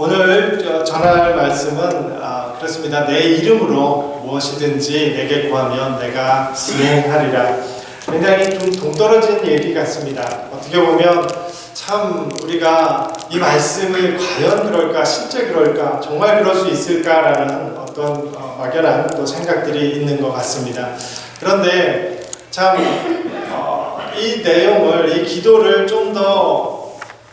오늘 전할 말씀은 그렇습니다. 내 이름으로 무엇이든지 내게 구하면 내가 수행하리라. 굉장히 좀 동떨어진 얘기 같습니다. 어떻게 보면 참 우리가 이 말씀을 과연 그럴까, 실제 그럴까, 정말 그럴 수 있을까라는 어떤 막연한 또 생각들이 있는 것 같습니다. 그런데 참 이 내용을, 이 기도를 좀 더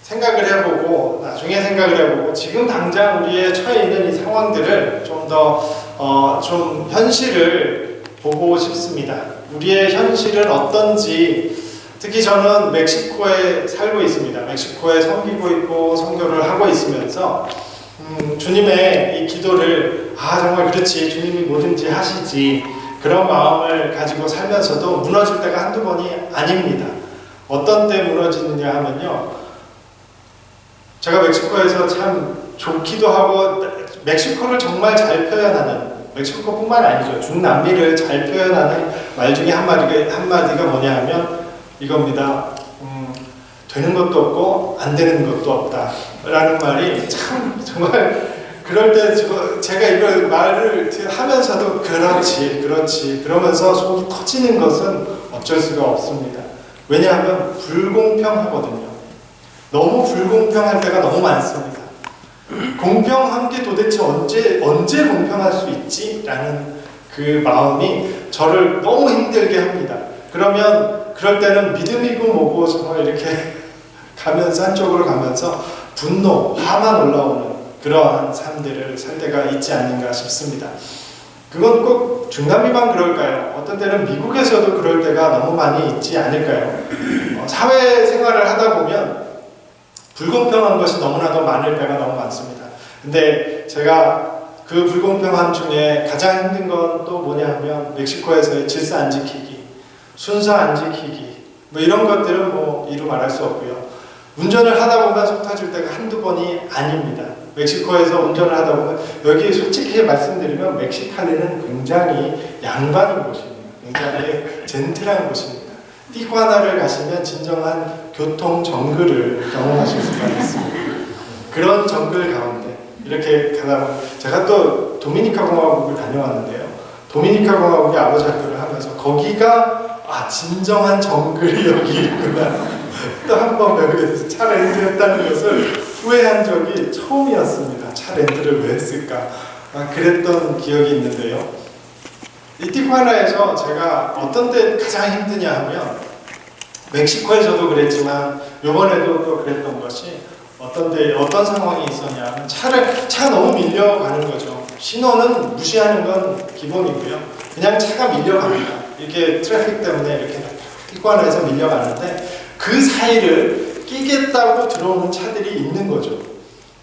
생각을 해보고 나중에 생각을 해보고 지금 당장 우리의 처해 있는 이 상황들을 좀 더 좀 현실을 보고 싶습니다. 우리의 현실은 어떤지. 특히 저는 멕시코에 살고 있습니다. 멕시코에 섬기고 있고 선교를 하고 있으면서 주님의 이 기도를 정말 그렇지, 주님이 뭐든지 하시지, 그런 마음을 가지고 살면서도 무너질 때가 한두 번이 아닙니다. 어떤 때 무너지느냐 하면요, 제가 멕시코에서 참 좋기도 하고 멕시코를 정말 잘 표현하는, 멕시코뿐만 아니죠, 중남미를 잘 표현하는 말 중에 한마디가 뭐냐 하면 이겁니다. 되는 것도 없고 안 되는 것도 없다 라는 말이 참 정말 그럴 때 제가 이걸 말을 하면서도 그렇지 그러면서 속이 터지는 것은 어쩔 수가 없습니다. 왜냐하면 불공평하거든요. 너무 불공평할 때가 너무 많습니다. 공평한 게 도대체 언제 공평할 수 있지? 라는 그 마음이 저를 너무 힘들게 합니다. 그럴 때는 믿음이고 뭐고 정말 이렇게 가면서 한쪽으로 가면서 분노, 화만 올라오는 그러한 삶들을 살 때가 있지 않는가 싶습니다. 그건 꼭 중남미만 그럴까요? 어떤 때는 미국에서도 그럴 때가 너무 많이 있지 않을까요? 사회생활을 하다 보면 불공평한 것이 너무나도 많을 때가 너무 많습니다. 근데 제가 그 불공평함 중에 가장 힘든 건 또 뭐냐 하면 멕시코에서의 질서 안 지키기, 순서 안 지키기, 뭐 이런 것들은 뭐 이루 말할 수 없고요. 운전을 하다 보면 속 터질 때가 한두 번이 아닙니다. 멕시코에서 운전을 하다 보면, 여기 솔직히 말씀드리면 멕시칼리는 굉장히 양반인 곳입니다. 굉장히 젠틀한 곳입니다. 티juana를 가시면 진정한 교통 정글을 경험하실 수가 있습니다. 그런 정글 가운데 이렇게 가다 보면, 제가 또 도미니카 공화국을 다녀왔는데요, 도미니카 공화국의 아버지 학교를 하면서 거기가 진정한 정글이 여기 있구나 또 한 번 여기에서 차 렌트했다는 것을 후회한 적이 처음이었습니다. 차 렌트를 왜 했을까 그랬던 기억이 있는데요, 이 티juana에서 제가 어떤 때 가장 힘드냐 하면, 멕시코에서도 그랬지만 요번에도 또 그랬던 것이, 어떤 상황이 있었냐 하면 차가 너무 밀려가는 거죠. 신호는 무시하는 건 기본이고요. 그냥 차가 밀려갑니다. 이게 트래픽 때문에 이렇게 티juana에서 밀려가는데 그 사이를 끼겠다고 들어오는 차들이 있는 거죠.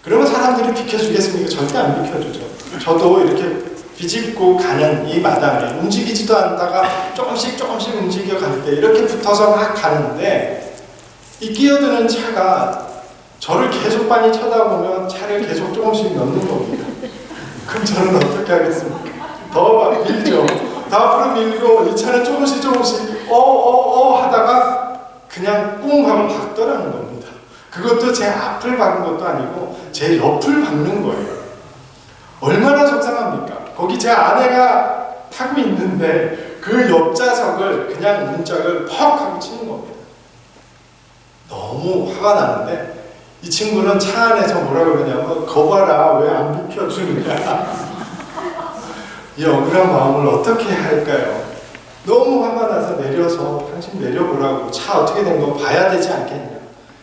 그러면 사람들이 비켜주겠습니까? 절대 안 비켜주죠. 저도 이렇게 비집고 가는 이 마당에 움직이지도 않다가 조금씩 움직여 갈 때 이렇게 붙어서 막 가는데, 이 끼어드는 차가 저를 계속 빤히 쳐다보면 차를 계속 조금씩 넣는 겁니다. 그럼 저는 어떻게 하겠습니까? 더 밀죠. 더 앞으로 밀고 이 차는 조금씩 하다가 그냥 꿍 하고 박더라는 겁니다. 그것도 제 앞을 박은 것도 아니고 제 옆을 박는 거예요. 얼마나 속상합니까? 거기 제 아내가 타고 있는데 그 옆좌석을 그냥 문짝을 퍽 하고 치는 겁니다. 너무 화가 나는데 이 친구는 차 안에서 뭐라 그러냐면, 거봐라, 왜 안 비켜주느냐. 이 억울한 마음을 어떻게 할까요? 너무 화가 나서 내려서 당신 내려보라고, 차 어떻게 된 거 봐야 되지 않겠냐.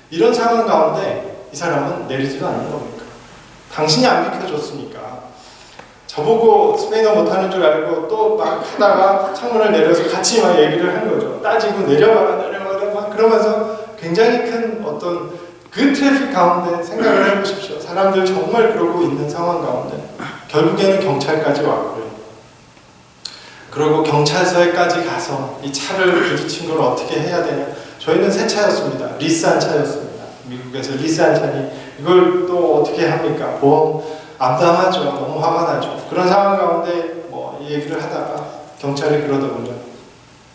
이런 상황 가운데 이 사람은 내리지도 않는 겁니까? 당신이 안 비켜줬으니까. 저보고 스페인어 못하는 줄 알고 또 막 하다가 창문을 내려서 같이 막 얘기를 한 거죠. 따지고 내려가라 막 그러면서 굉장히 큰 어떤 그 트래픽 가운데 생각을 해보십시오. 사람들 정말 그러고 있는 상황 가운데 결국에는 경찰까지 왔고요. 그리고 경찰서에까지 가서 이 차를 부딪힌 걸 어떻게 해야 되냐. 저희는 새 차였습니다. 리스한 차였습니다. 미국에서 리스한 차니 이걸 또 어떻게 합니까? 보험 암담하죠. 너무 화가 나죠. 그런 상황 가운데 뭐 이 얘기를 하다가 경찰이 그러더군요.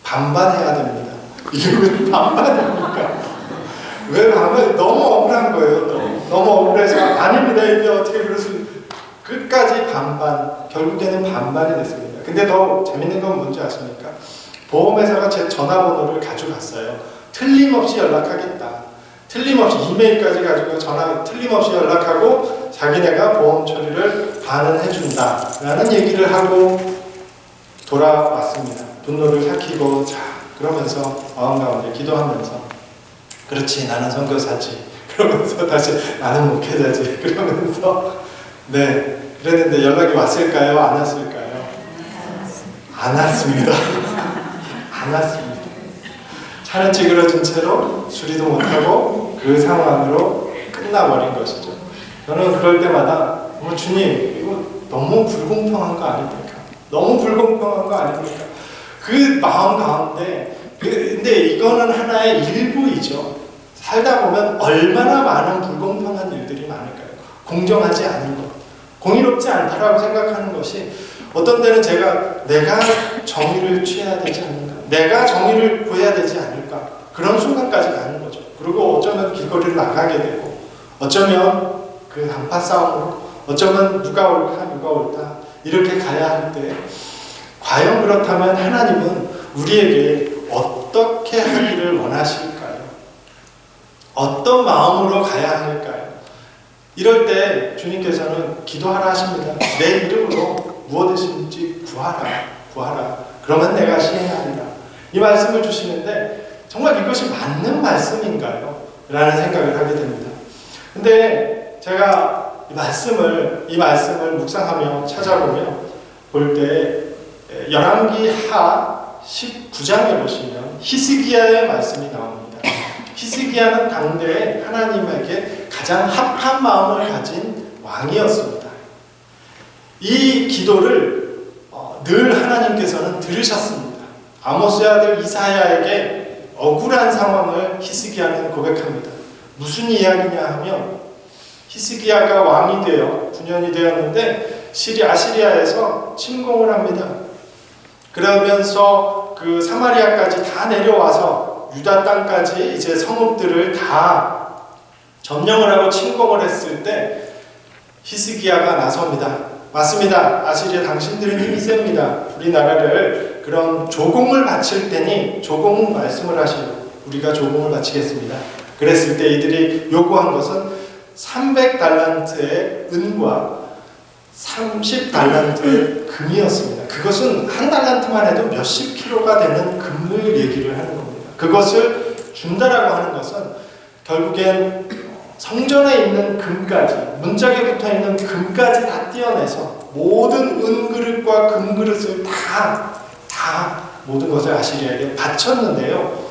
반반해야 됩니다. 이게 왜 반반입니까? 왜 반반? 너무 억울한 거예요. 너무 억울해서 아닙니다. 이게 어떻게 그럴 수 끝까지 반반, 결국에는 반반이 됐습니다. 근데 더 재밌는 건 뭔지 아십니까? 보험회사가 제 전화번호를 가져갔어요. 틀림없이 연락하겠다. 틀림없이 이메일까지 가지고 틀림없이 연락하고 자기네가 보험 처리를 반은 해준다 라는 얘기를 하고 돌아왔습니다. 분노를 삭히고 자 그러면서 마음 가운데 기도하면서 그렇지 나는 선교사지 그러면서 다시 나는 목회자지 그러면서 네 그랬는데 연락이 왔을까요? 안 왔을까요? 안 왔습니다. 안 왔습니다. 차는 찌그러진 채로 수리도 못하고 그 상황으로 끝나버린 것이죠. 저는 그럴 때마다 주님 이거 너무 불공평한 거 아닙니까? 너무 불공평한 거 아닙니까? 그 마음 가운데 근데 이거는 하나의 일부이죠. 살다 보면 얼마나 많은 불공평한 일들이 많을까요? 공정하지 않은 것, 공의롭지 않다라고 생각하는 것이 어떤 때는 내가 정의를 취해야 되지 않는가, 내가 정의를 구해야 되지 않을까 그런 순간까지 가는 거죠. 그리고 어쩌면 길거리를 나가게 되고 어쩌면 그 한파 싸움으로 어쩌면 누가 옳다 이렇게 가야 할 때 과연 그렇다면 하나님은 우리에게 어떻게 하기를 원하실까요? 어떤 마음으로 가야 할까요? 이럴 때 주님께서는 기도하라 하십니다. 내 이름으로 무엇이든지 구하라. 그러면 내가 시행하리라. 이 말씀을 주시는데 정말 이것이 맞는 말씀인가요? 라는 생각을 하게 됩니다. 근데 제가 이 말씀을 묵상하며 찾아보며 볼 때 열왕기 하 19장에 보시면 히스기야의 말씀이 나옵니다. 히스기야는 당대에 하나님에게 가장 합한 마음을 가진 왕이었습니다. 이 기도를 늘 하나님께서는 들으셨습니다. 아모스의 아들 이사야에게 억울한 상황을 히스기야는 고백합니다. 무슨 이야기냐 하면 히스기야가 왕이 되어 9년이 되었는데 아시리아에서 침공을 합니다. 그러면서 그 사마리아까지 다 내려와서 유다 땅까지 이제 성읍들을 다 점령을 하고 침공을 했을 때 히스기야가 나섭니다. 맞습니다. 아시리아 당신들은 힘이 셉니다. 우리나라를 그런 조공을 바칠 때니 조공 말씀을 하시고 우리가 조공을 바치겠습니다. 그랬을 때 이들이 요구한 것은 300달란트의 은과 30달란트의 금이었습니다. 그것은 한 달란트만 해도 몇십 킬로가 되는 금을 얘기를 하는 겁니다. 그것을 준다라고 하는 것은 결국엔 성전에 있는 금까지, 문짝에 붙어있는 금까지 다 떼어내서 모든 은그릇과 금그릇을 다 모든 것을 아시리아에게 바쳤는데요.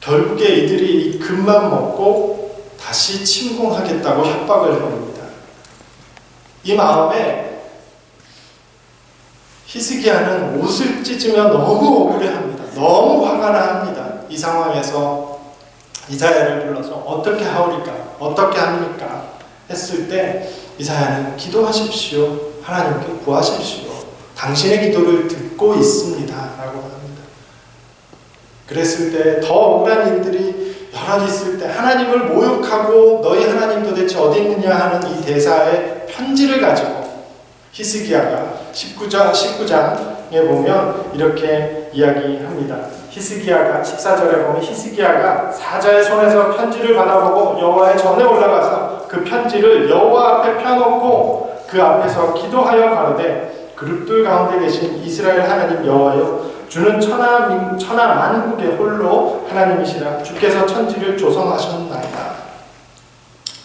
결국에 이들이 이 금만 먹고 다시 침공하겠다고 협박을 해옵니다. 이 마음에 히스기야는 옷을 찢으며 너무 억울해합니다. 너무 화가 납니다. 이 상황에서 이사야를 불러서 어떻게 하오리까? 어떻게 합니까? 했을 때 이사야는 기도하십시오. 하나님께 구하십시오. 당신의 기도를 듣고 있습니다. 라고 합니다. 그랬을 때 더 억울한 일들이 여러 있을 때 하나님을 모욕하고 너희 하나님 도대체 어디 있느냐 하는 이 대사의 편지를 가지고 히스기야가 19장에 보면 이렇게 이야기합니다. 히스기야가 14절에 보면 히스기야가 사자의 손에서 편지를 받아보고 여호와의 전에 올라가서 그 편지를 여호와 앞에 펴놓고 그 앞에서 기도하여 가로되 그룹들 가운데 계신 이스라엘 하나님 여호와여 주는 천하 만국의 홀로 하나님이시라 주께서 천지를 조성하셨나이다.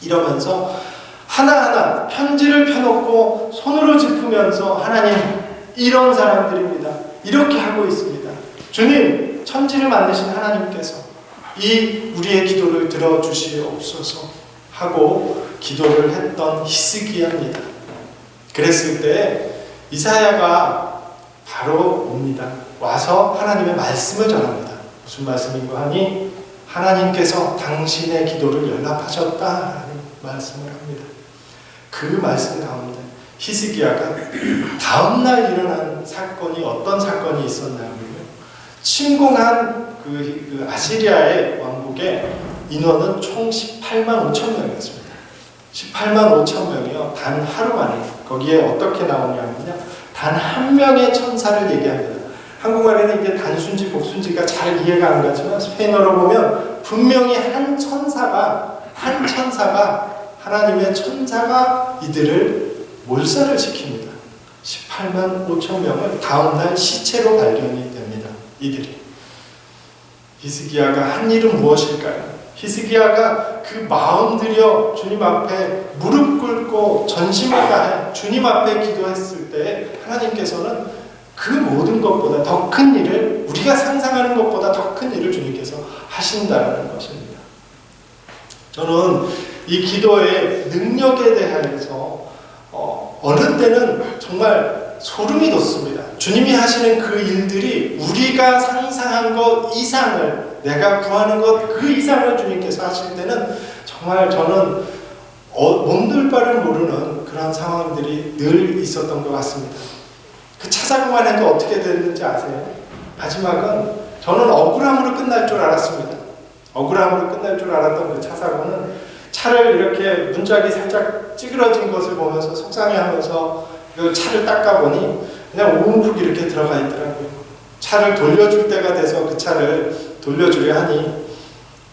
이러면서 하나하나 편지를 펴놓고 손으로 짚으면서 하나님 이런 사람들입니다. 이렇게 하고 있습니다. 주님 천지를 만드신 하나님께서 이 우리의 기도를 들어주시옵소서 하고 기도를 했던 히스기야입니다. 그랬을 때 이사야가 바로 옵니다. 와서 하나님의 말씀을 전합니다. 무슨 말씀인가 하니 하나님께서 당신의 기도를 연락하셨다라는 말씀을 합니다. 그 말씀 가운데 히스기야가 다음날 일어난 사건이 어떤 사건이 있었냐면요. 침공한 그 아시리아의 왕국의 인원은 총 18만 5천 명이었습니다. 18만 5천 명이요. 단 하루 만에. 거기에 어떻게 나오냐면요. 단 한 명의 천사를 얘기합니다. 한국말에는 이게 단순지 복순지가 잘 이해가 안 가지만 스페인어로 보면 분명히 한 천사가 하나님의 천사가 이들을 몰살을 시킵니다. 18만 5천 명을 다음날 시체로 발견이 됩니다. 이들이. 히스기야가 한 일은 무엇일까요? 히스기야가 그 마음 들여 주님 앞에 무릎 꿇고 전심을 다해 주님 앞에 기도했을 때 하나님께서는 그 모든 것보다 더 큰 일을, 우리가 상상하는 것보다 더 큰 일을 주님께서 하신다는 것입니다. 저는 이 기도의 능력에 대해서 어느 때는 정말 소름이 돋습니다. 주님이 하시는 그 일들이 우리가 상상한 것 이상을, 내가 구하는 것 그 이상을 주님께서 하실 때는 정말 저는 몸둘 바를 모르는 그런 상황들이 늘 있었던 것 같습니다. 그 차사고만 해도 어떻게 됐는지 아세요? 마지막은 저는 억울함으로 끝날 줄 알았습니다. 억울함으로 끝날 줄 알았던 그 차사고는 차를 이렇게 문짝이 살짝 찌그러진 것을 보면서 속상해하면서 그 차를 닦아보니 그냥 오문푹 이렇게 들어가 있더라고요. 차를 돌려줄 때가 돼서 그 차를 돌려주려 하니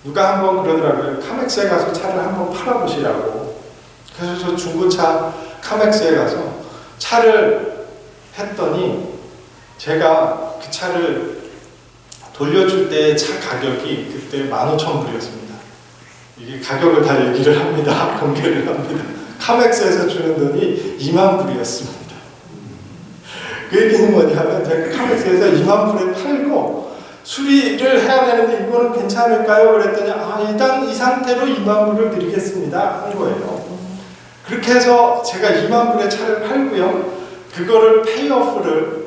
누가 한번 그러더라고요. 카맥스에 가서 차를 한번 팔아보시라고. 그래서 저 중고차 카맥스에 가서 차를 했더니 제가 그 차를 돌려줄 때의 차 가격이 그때 15,000불이었습니다. 이게 가격을 다 얘기를 합니다. 공개를 합니다. 카맥스에서 주는 돈이 20,000불이었습니다. 그 얘기는 뭐냐면 제가 카맥스에서 20,000불에 팔고 수리를 해야 되는데 이거는 괜찮을까요? 그랬더니 일단 이 상태로 20,000불을 드리겠습니다 한 거예요. 그렇게 해서 제가 20,000불에 차를 팔고요. 그거를 페이오프를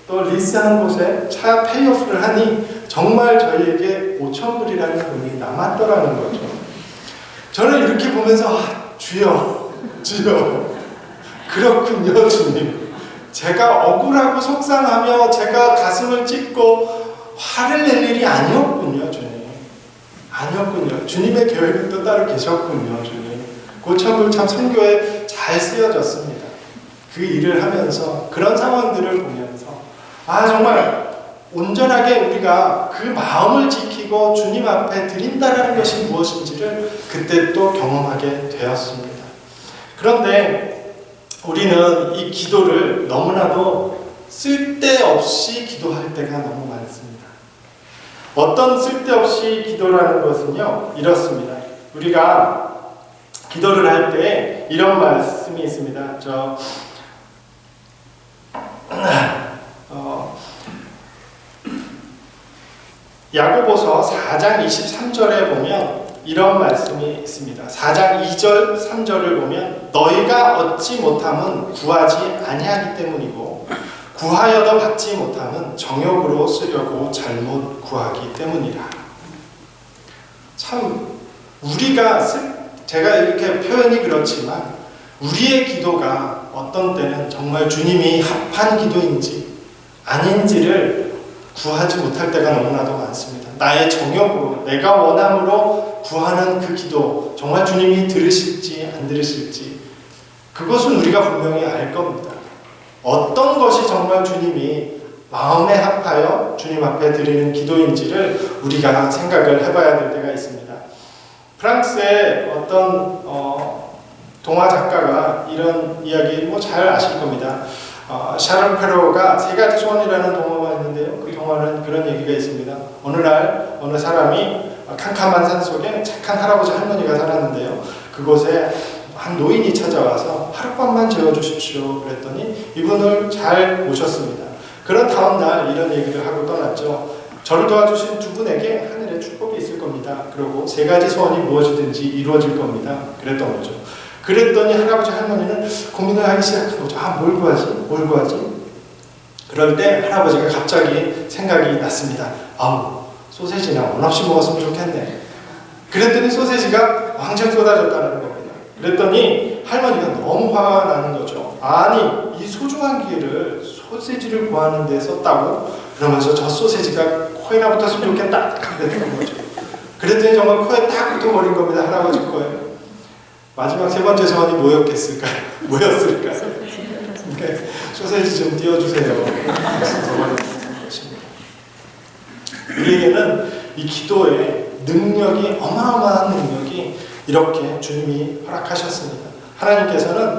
또 리스한 곳에 차 페이오프를 하니 정말 저희에게 5,000불이라는 돈이 남았더라는 거죠. 저는 이렇게 보면서 주여 그렇군요 주님. 제가 억울하고 속상하며 제가 가슴을 찢고 화를 낼 일이 아니었군요 주님. 아니었군요. 주님의 계획은 또 따로 계셨군요 주님. 그 5,000불 참 선교에 잘 쓰여졌습니다. 그 일을 하면서 그런 상황들을 보면서 정말 온전하게 우리가 그 마음을 지키고 주님 앞에 드린다라는 것이 무엇인지를 그때 또 경험하게 되었습니다. 그런데 우리는 이 기도를 너무나도 쓸데없이 기도할 때가 너무 많습니다. 어떤 쓸데없이 기도라는 것은요 이렇습니다. 우리가 기도를 할 때 이런 말씀이 있습니다. 야고보서 4장 23절에 보면 이런 말씀이 있습니다. 4장 2절 3절을 보면 너희가 얻지 못함은 구하지 아니하기 때문이고 구하여도 받지 못함은 정욕으로 쓰려고 잘못 구하기 때문이라. 참 우리가 제가 이렇게 표현이 그렇지만 우리의 기도가 어떤 때는 정말 주님이 합한 기도인지 아닌지를 구하지 못할 때가 너무나도 많습니다. 나의 정욕으로 내가 원함으로 구하는 그 기도 정말 주님이 들으실지 안 들으실지 그것은 우리가 분명히 알 겁니다. 어떤 것이 정말 주님이 마음에 합하여 주님 앞에 드리는 기도인지를 우리가 생각을 해봐야 될 때가 있습니다. 프랑스의 어떤 동화 작가가 이런 이야기 잘 아실 겁니다. 샤를 페로가 세 가지 소원이라는 동화가 있는데요. 그 동화는 그런 얘기가 있습니다. 어느 날 어느 사람이 캄캄한 산 속에 착한 할아버지 할머니가 살았는데요. 그곳에 한 노인이 찾아와서 하룻밤만 재워주십시오 그랬더니 이분을 잘 모셨습니다. 그런 다음 날 이런 얘기를 하고 떠났죠. 저를 도와주신 두 분에게 하늘에 축복이 있을 겁니다. 그리고 세 가지 소원이 무엇이든지 이루어질 겁니다. 그랬던 거죠. 그랬더니 할아버지 할머니는 고민을 하기 시작한 거죠. 뭘 구하지? 그럴 때 할아버지가 갑자기 생각이 났습니다. 소세지나 원 없이 먹었으면 좋겠네. 그랬더니 소세지가 왕창 쏟아졌다는 겁니다. 그랬더니 할머니가 너무 화가 나는 거죠. 아니 이 소중한 기회를 소세지를 구하는 데 썼다고? 그러면서 저 소세지가 코에나 붙었으면 좋겠다 그랬던 거죠. 그랬더니 정말 코에 딱 붙어버린 겁니다. 할아버지 거예요. 마지막 세 번째 소원이 뭐였을까요? 네, 소세지 좀 띄워주세요. 우리에게는 이 기도의 능력이, 어마어마한 능력이 이렇게 주님이 허락하셨습니다. 하나님께서는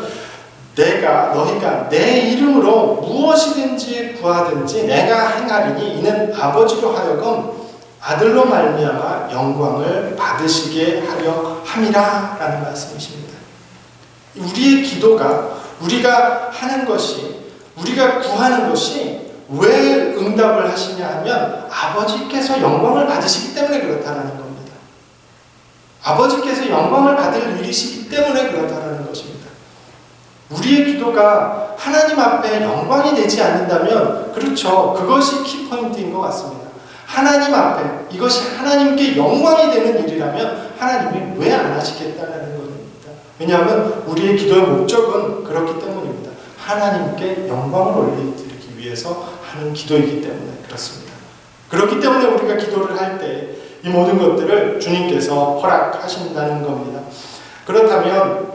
너희가 내 이름으로 무엇이든지 구하든지 내가 행하리니 이는 아버지로 하여금 아들로 말미암아 영광을 받으시게 하려 함이라 라는 말씀이십니다. 우리의 기도가, 우리가 하는 것이, 우리가 구하는 것이 왜 응답을 하시냐 하면 아버지께서 영광을 받으시기 때문에 그렇다라는 겁니다. 아버지께서 영광을 받을 일이시기 때문에 그렇다라는 것입니다. 우리의 기도가 하나님 앞에 영광이 되지 않는다면, 그렇죠, 그것이 키포인트인 것 같습니다. 하나님 앞에 이것이 하나님께 영광이 되는 일이라면 하나님이 왜 안 하시겠다는 겁니다. 왜냐하면 우리의 기도의 목적은 그렇기 때문입니다. 하나님께 영광을 올려드리기 위해서 하는 기도이기 때문에 그렇습니다. 그렇기 때문에 우리가 기도를 할 때 이 모든 것들을 주님께서 허락하신다는 겁니다. 그렇다면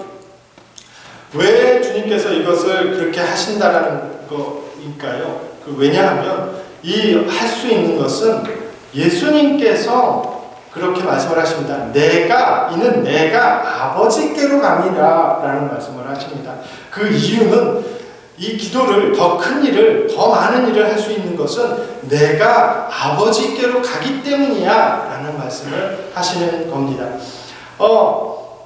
왜 주님께서 이것을 그렇게 하신다라는 거일까요? 왜냐하면 이 할 수 있는 것은 예수님께서 그렇게 말씀을 하십니다. 이는 내가 아버지께로 감이라 라는 말씀을 하십니다. 그 이유는 이 기도를, 더 큰 일을, 더 많은 일을 할 수 있는 것은 내가 아버지께로 가기 때문이야 라는 말씀을 하시는 겁니다.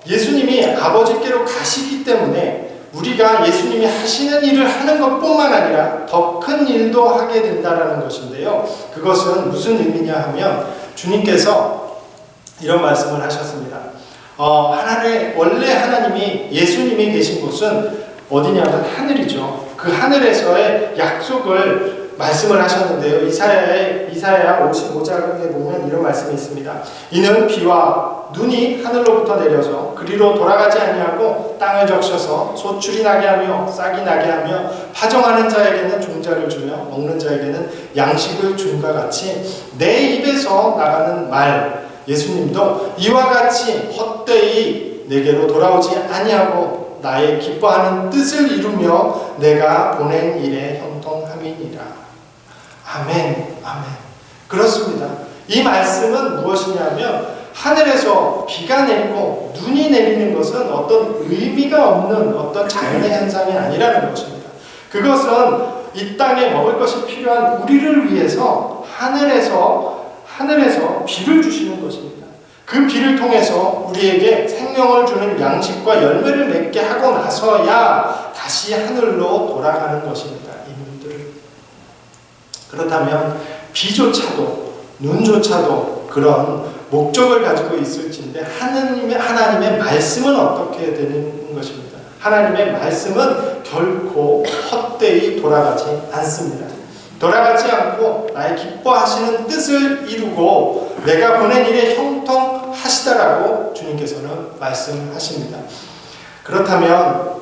예수님이 아버지께로 가시기 때문에 우리가 예수님이 하시는 일을 하는 것뿐만 아니라 더 큰 일도 하게 된다는 것인데요. 그것은 무슨 의미냐 하면 주님께서 이런 말씀을 하셨습니다. 원래 하나님이, 예수님이 계신 곳은 어디냐면 하늘이죠. 그 하늘에서의 약속을 말씀을 하셨는데요. 이사야 55장에 보면 이런 말씀이 있습니다. 이는 비와 눈이 하늘로부터 내려서 그리로 돌아가지 아니하고 땅을 적셔서 소출이 나게 하며 싹이 나게 하며 파종하는 자에게는 종자를 주며 먹는 자에게는 양식을 줌과 같이 내 입에서 나가는 말, 예수님도 이와 같이 헛되이 내게로 돌아오지 아니하고 나의 기뻐하는 뜻을 이루며 내가 보낸 일에 형통함이니라. 아멘, 아멘. 그렇습니다. 이 말씀은 무엇이냐면 하늘에서 비가 내리고 눈이 내리는 것은 어떤 의미가 없는 어떤 자연의 현상이 아니라는 것입니다. 그것은 이 땅에 먹을 것이 필요한 우리를 위해서 하늘에서 비를 주시는 것입니다. 그 비를 통해서 우리에게 생명을 주는 양식과 열매를 맺게 하고 나서야 다시 하늘로 돌아가는 것입니다. 이분들은. 그렇다면 비조차도 눈조차도 그런 목적을 가지고 있을지인데 하나님의 말씀은 어떻게 되는 것입니다. 하나님의 말씀은 결코 헛되이 돌아가지 않습니다. 돌아가지 않고 나의 기뻐하시는 뜻을 이루고 내가 보낸 일에 형통하시다라고 주님께서는 말씀하십니다. 그렇다면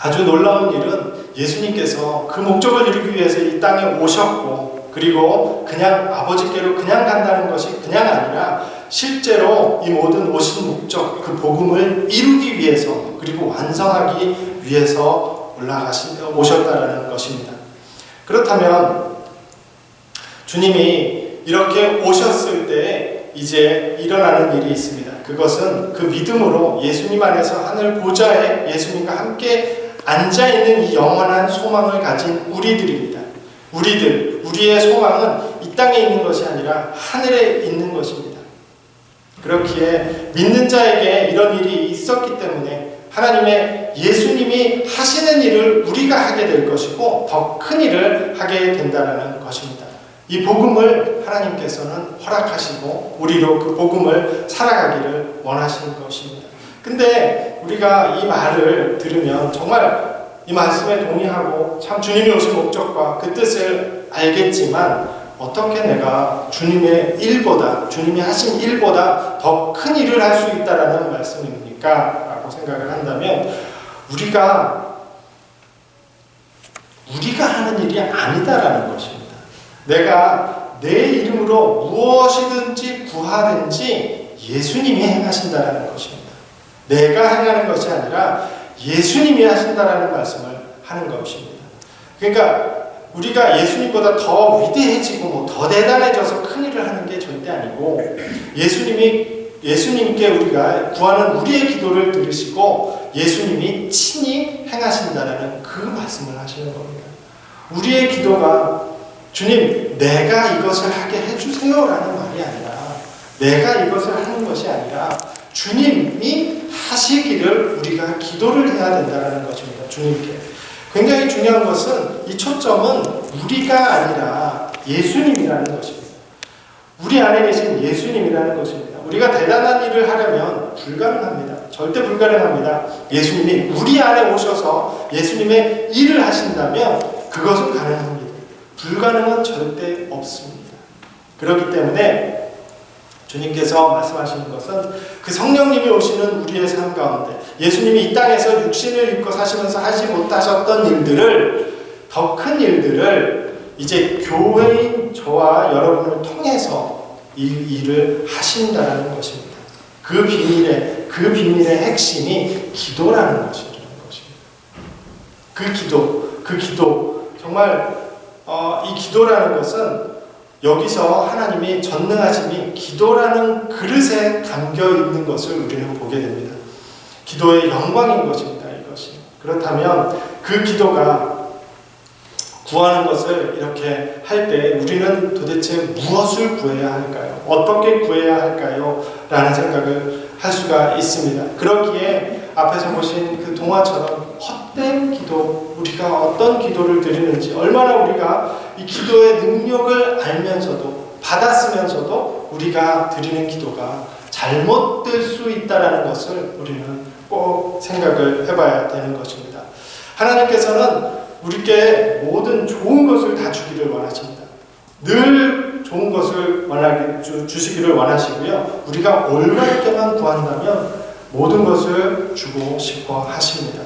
아주 놀라운 일은 예수님께서 그 목적을 이루기 위해서 이 땅에 오셨고, 그리고 그냥 아버지께로 그냥 간다는 것이 그냥 아니라 실제로 이 모든 오신 목적, 그 복음을 이루기 위해서, 그리고 완성하기 위해서 오셨다라는 것입니다. 그렇다면 주님이 이렇게 오셨을 때 이제 일어나는 일이 있습니다. 그것은 그 믿음으로 예수님 안에서 하늘 보좌에 예수님과 함께 앉아있는 이 영원한 소망을 가진 우리들입니다. 우리의 소망은 이 땅에 있는 것이 아니라 하늘에 있는 것입니다. 그렇기에 믿는 자에게 이런 일이 있었기 때문에 하나님의 예수님이 하시는 일을 우리가 하게 될 것이고 더 큰 일을 하게 된다는 것입니다. 이 복음을 하나님께서는 허락하시고 우리로 그 복음을 살아가기를 원하시는 것입니다. 근데 우리가 이 말을 들으면 정말 이 말씀에 동의하고 참 주님이 오신 목적과 그 뜻을 알겠지만 어떻게 내가 주님이 하신 일보다 더 큰 일을 할 수 있다라는 말씀입니까? 라고 생각을 한다면 우리가 하는 일이 아니다라는 것입니다. 내가 내 이름으로 무엇이든지 구하든지 예수님이 행하신다라는 것입니다. 내가 행하는 것이 아니라 예수님이 하신다라는 말씀을 하는 것입니다. 그러니까 우리가 예수님보다 더 위대해지고 더 대단해져서 큰 일을 하는 게 절대 아니고, 예수님께 우리가 구하는 우리의 기도를 들으시고 예수님이 친히 행하신다라는 그 말씀을 하시는 겁니다. 우리의 기도가 주님 내가 이것을 하게 해주세요 라는 말이 아니라, 내가 이것을 하는 것이 아니라 주님이 하시기를 우리가 기도를 해야 된다는 것입니다. 주님께. 굉장히 중요한 것은, 이 초점은 우리가 아니라 예수님이라는 것입니다. 우리 안에 계신 예수님이라는 것입니다. 우리가 대단한 일을 하려면 불가능합니다. 절대 불가능합니다. 예수님이 우리 안에 오셔서 예수님의 일을 하신다면 그것은 가능합니다. 불가능은 절대 없습니다. 그렇기 때문에 주님께서 말씀하시는 것은 그 성령님이 오시는 우리의 삶 가운데, 예수님이 이 땅에서 육신을 입고 사시면서 하지 못하셨던 일들을, 더 큰 일들을 이제 교회인 저와 여러분을 통해서 이 일을 하신다는 것입니다. 그 비밀의 핵심이 기도라는 것입니다. 그 기도, 정말 이 기도라는 것은 여기서 하나님이 전능하심이 기도라는 그릇에 담겨 있는 것을 우리는 보게 됩니다. 기도의 영광인 것입니다. 이것이. 그렇다면 그 기도가 구하는 것을 이렇게 할 때 우리는 도대체 무엇을 구해야 할까요? 어떻게 구해야 할까요? 라는 생각을 할 수가 있습니다. 그러기에 앞에서 보신 그 동화처럼 헛된 기도, 우리가 어떤 기도를 드리는지, 얼마나 우리가 이 기도의 능력을 알면서도, 받았으면서도 우리가 드리는 기도가 잘못될 수 있다는 것을 우리는 꼭 생각을 해봐야 되는 것입니다. 하나님께서는 우리께 모든 좋은 것을 다 주기를 원하십니다. 늘 좋은 것을 주시기를 원하시고요. 우리가 올바르게만 구한다면 모든 것을 주고 싶어 하십니다.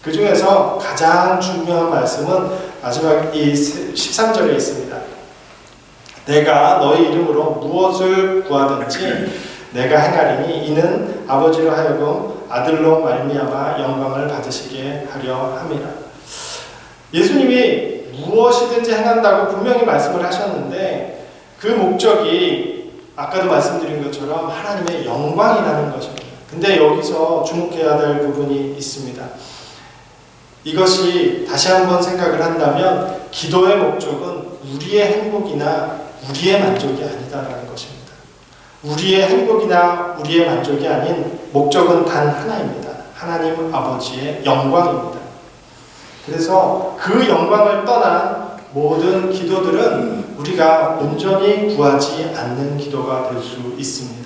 그 중에서 가장 중요한 말씀은 마지막 이 13절에 있습니다. 내가 너희 이름으로 무엇을 구하든지 내가 행하리니 이는 아버지로 하여금 아들로 말미암아 영광을 받으시게 하려 함이라. 예수님이 무엇이든지 행한다고 분명히 말씀을 하셨는데, 그 목적이 아까도 말씀드린 것처럼 하나님의 영광이라는 것입니다. 근데 여기서 주목해야 될 부분이 있습니다. 이것이 다시 한번 생각을 한다면 기도의 목적은 우리의 행복이나 우리의 만족이 아니다라는 것입니다. 우리의 행복이나 우리의 만족이 아닌 목적은 단 하나입니다. 하나님 아버지의 영광입니다. 그래서 그 영광을 떠난 모든 기도들은 우리가 온전히 구하지 않는 기도가 될 수 있습니다.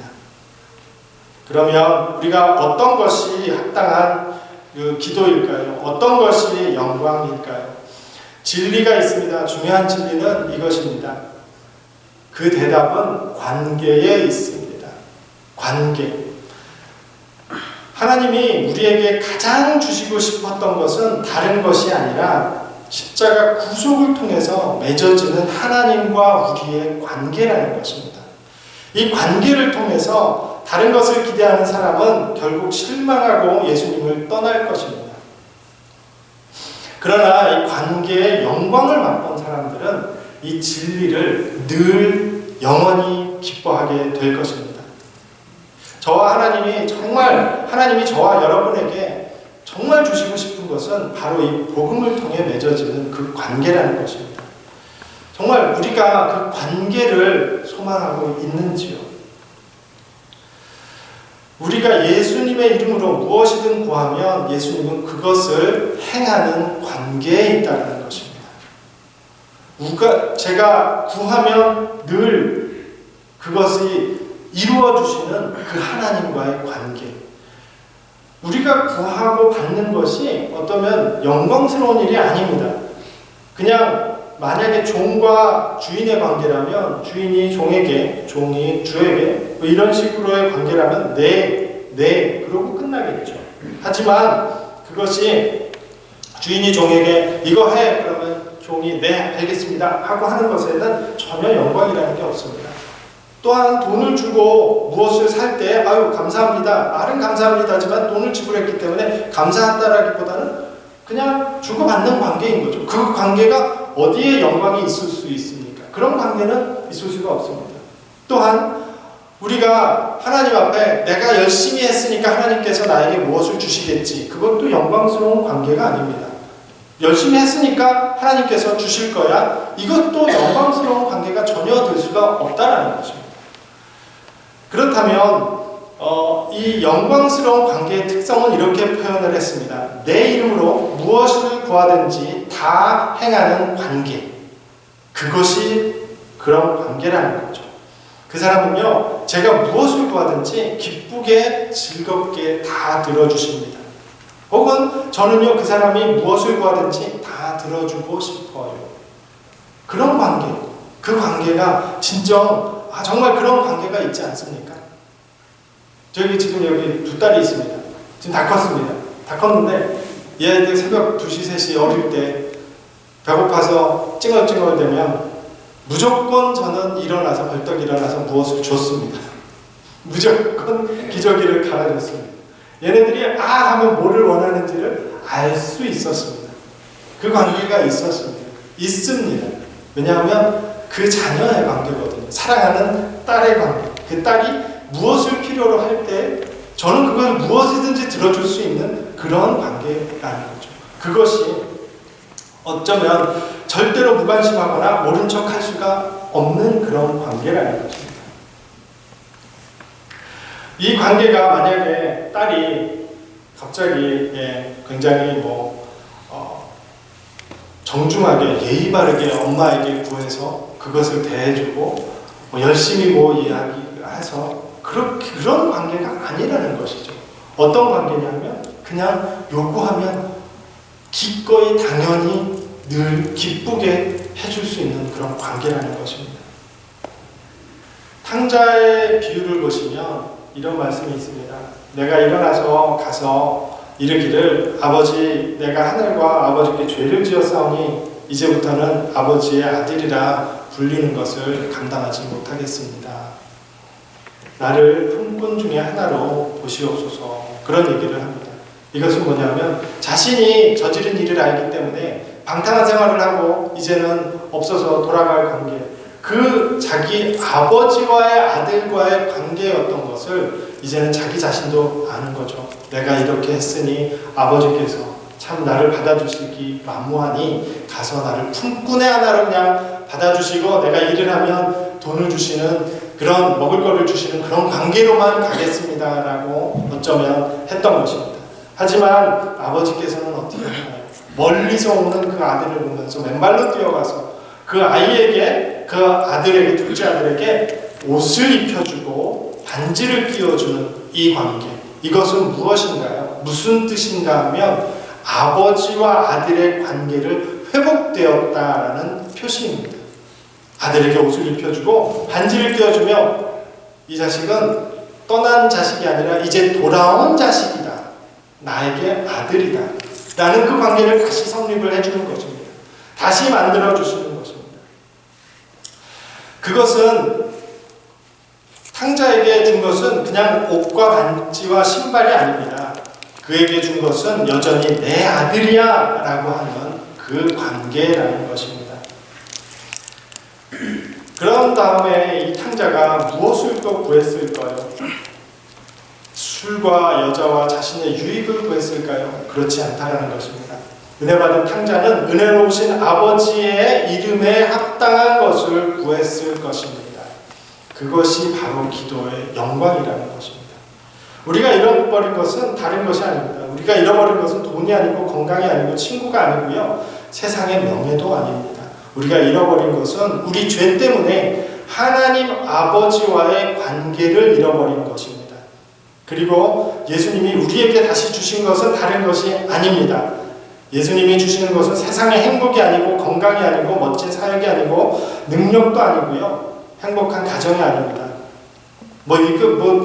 그러면 우리가 어떤 것이 합당한 그 기도일까요? 어떤 것이 영광일까요? 진리가 있습니다. 중요한 진리는 이것입니다. 그 대답은 관계에 있습니다. 관계. 하나님이 우리에게 가장 주시고 싶었던 것은 다른 것이 아니라 십자가 구속을 통해서 맺어지는 하나님과 우리의 관계라는 것입니다. 이 관계를 통해서 다른 것을 기대하는 사람은 결국 실망하고 예수님을 떠날 것입니다. 그러나 이 관계의 영광을 맛본 사람들은 이 진리를 늘 영원히 기뻐하게 될 것입니다. 하나님이 저와 여러분에게 정말 주시고 싶은 것은 바로 이 복음을 통해 맺어지는 그 관계라는 것입니다. 정말 우리가 그 관계를 소망하고 있는지요? 우리가 예수님의 이름으로 무엇이든 구하면 예수님은 그것을 행하는 관계에 있다는 것입니다. 제가 구하면 늘 그것이 이루어주시는 그 하나님과의 관계. 우리가 구하고 받는 것이 어쩌면 영광스러운 일이 아닙니다. 그냥 만약에 종과 주인의 관계라면 주인이 종에게, 종이 주에게 뭐 이런 식으로의 관계라면 네 그러고 끝나겠죠. 하지만 그것이 주인이 종에게 이거 해 그러면 종이 네 알겠습니다 하고 하는 것에는 전혀 영광이라는 게 없습니다. 또한 돈을 주고 무엇을 살 때 아유 감사합니다. 말은 감사합니다지만 돈을 지불했기 때문에 감사한다라기보다는 그냥 주고받는 관계인 거죠. 그 관계가 어디에 영광이 있을 수 있습니까? 그런 관계는 있을 수가 없습니다. 또한 우리가 하나님 앞에 내가 열심히 했으니까 하나님께서 나에게 무엇을 주시겠지. 그것도 영광스러운 관계가 아닙니다. 열심히 했으니까 하나님께서 주실 거야. 이것도 영광스러운 관계가 전혀 될 수가 없다라는 것입니다. 그렇다면 이 영광스러운 관계의 특성은 이렇게 표현을 했습니다. 내 이름으로 무엇을 구하든지 다 행하는 관계. 그것이 그런 관계라는 거죠. 그 사람은요, 제가 무엇을 구하든지 기쁘게 즐겁게 다 들어주십니다. 혹은 저는요, 그 사람이 무엇을 구하든지 다 들어주고 싶어요. 그런 관계, 그 관계가 진정 정말 그런 관계가 있지 않습니까? 저희 지금 여기 두 딸이 있습니다. 지금 다 컸습니다. 다 컸는데 이 아이들 새벽 2시, 3시 어릴 때 배고파서 찡얼찡얼대면 무조건 저는 일어나서 벌떡 일어나서 무엇을 줬습니다. 무조건 기저귀를 갈아줬습니다. 얘네들이 하면 뭐를 원하는지를 알 수 있었습니다. 그 관계가 있습니다. 왜냐하면 그 자녀의 관계거든요. 사랑하는 딸의 관계. 그 딸이 무엇을 필요로 할 때 저는 그걸 무엇이든지 들어줄 수 있는 그런 관계라는 거죠. 그것이 어쩌면 절대로 무관심하거나 모른 척 할 수가 없는 그런 관계라는 것입니다. 이 관계가 만약에 딸이 갑자기 굉장히 정중하게 예의 바르게 엄마에게 구해서 그것을 대해주고 열심히 이야기해서 그런 관계가 아니라는 것이죠. 어떤 관계냐면 그냥 요구하면 기꺼이 당연히 늘 기쁘게 해줄 수 있는 그런 관계라는 것입니다. 탕자의 비유를 보시면 이런 말씀이 있습니다. 내가 일어나서 가서 이르기를 아버지 내가 하늘과 아버지께 죄를 지었사오니 이제부터는 아버지의 아들이라 불리는 것을 감당하지 못하겠습니다. 나를 품꾼 중에 하나로 보시옵소서. 그런 얘기를 합니다. 이것은 뭐냐면 자신이 저지른 일을 알기 때문에 방탕한 생활을 하고 이제는 없어서 돌아갈 관계, 그 자기 아버지와의 아들과의 관계였던 것을 이제는 자기 자신도 아는 거죠. 내가 이렇게 했으니 아버지께서 참 나를 받아주시기 만무하니 가서 나를 품꾼의 하나로 그냥 받아주시고 내가 일을 하면 돈을 주시는 그런 먹을 거를 주시는 그런 관계로만 가겠습니다 라고 어쩌면 했던 것입니다. 하지만 아버지께서는 어떻게 하나요? 멀리서 오는 그 아들을 보면서 맨발로 뛰어가서 그 아이에게, 그 아들에게, 둘째 아들에게 옷을 입혀주고 반지를 끼워주는 이 관계, 이것은 무엇인가요? 무슨 뜻인가 하면 아버지와 아들의 관계를 회복되었다라는 표시입니다. 아들에게 옷을 입혀주고 반지를 끼워주며 이 자식은 떠난 자식이 아니라 이제 돌아온 자식이다. 나에게 아들이다. 라는 그 관계를 다시 성립을 해주는 것입니다. 다시 만들어주시는 것입니다. 그것은 탕자에게 준 것은 그냥 옷과 반지와 신발이 아닙니다. 그에게 준 것은 여전히 내 아들이야 라고 하는 그 관계라는 것입니다. 그런 다음에 이 탕자가 무엇을 또 구했을까요? 술과 여자와 자신의 유익을 구했을까요? 그렇지 않다라는 것입니다. 은혜받은 탕자는 은혜로우신 아버지의 이름에 합당한 것을 구했을 것입니다. 그것이 바로 기도의 영광이라는 것입니다. 우리가 잃어버린 것은 다른 것이 아닙니다. 우리가 잃어버린 것은 돈이 아니고 건강이 아니고 친구가 아니고요. 세상의 명예도 아닙니다. 우리가 잃어버린 것은 우리 죄 때문에 하나님 아버지와의 관계를 잃어버린 것입니다. 그리고 예수님이 우리에게 다시 주신 것은 다른 것이 아닙니다. 예수님이 주시는 것은 세상의 행복이 아니고 건강이 아니고 멋진 사역이 아니고 능력도 아니고요. 행복한 가정이 아닙니다.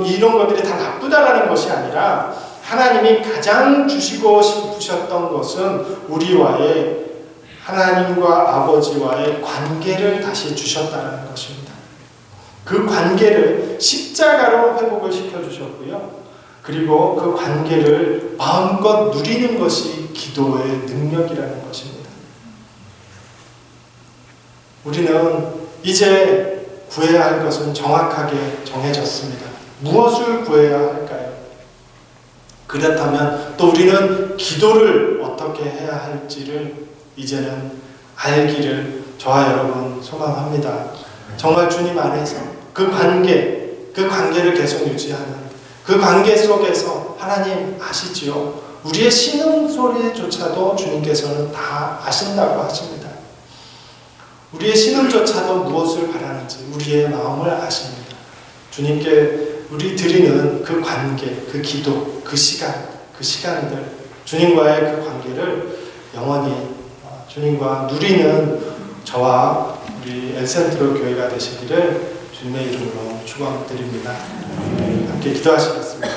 이런 것들이 다 나쁘다라는 것이 아니라 하나님이 가장 주시고 싶으셨던 것은 우리와의 하나님과 아버지와의 관계를 다시 주셨다는 것입니다. 그 관계를 십자가로 회복을 시켜주셨고요. 그리고 그 관계를 마음껏 누리는 것이 기도의 능력이라는 것입니다. 우리는 이제 구해야 할 것은 정확하게 정해졌습니다. 무엇을 구해야 할까요? 그렇다면 또 우리는 기도를 어떻게 해야 할지를 이제는 알기를 저와 여러분 소망합니다. 정말 주님 안에서 그 관계를 계속 유지하는 그 관계 속에서 하나님 아시지요? 우리의 신음소리조차도 주님께서는 다 아신다고 하십니다. 우리의 신음조차도 무엇을 바라는지 우리의 마음을 아십니다. 주님께 우리 드리는 그 관계, 그 기도, 그 시간들, 주님과의 그 관계를 영원히 주님과 누리는 저와 우리 엘센트로 교회가 되시기를 주님의 이름으로 축원드립니다. 함께 기도하시겠습니다.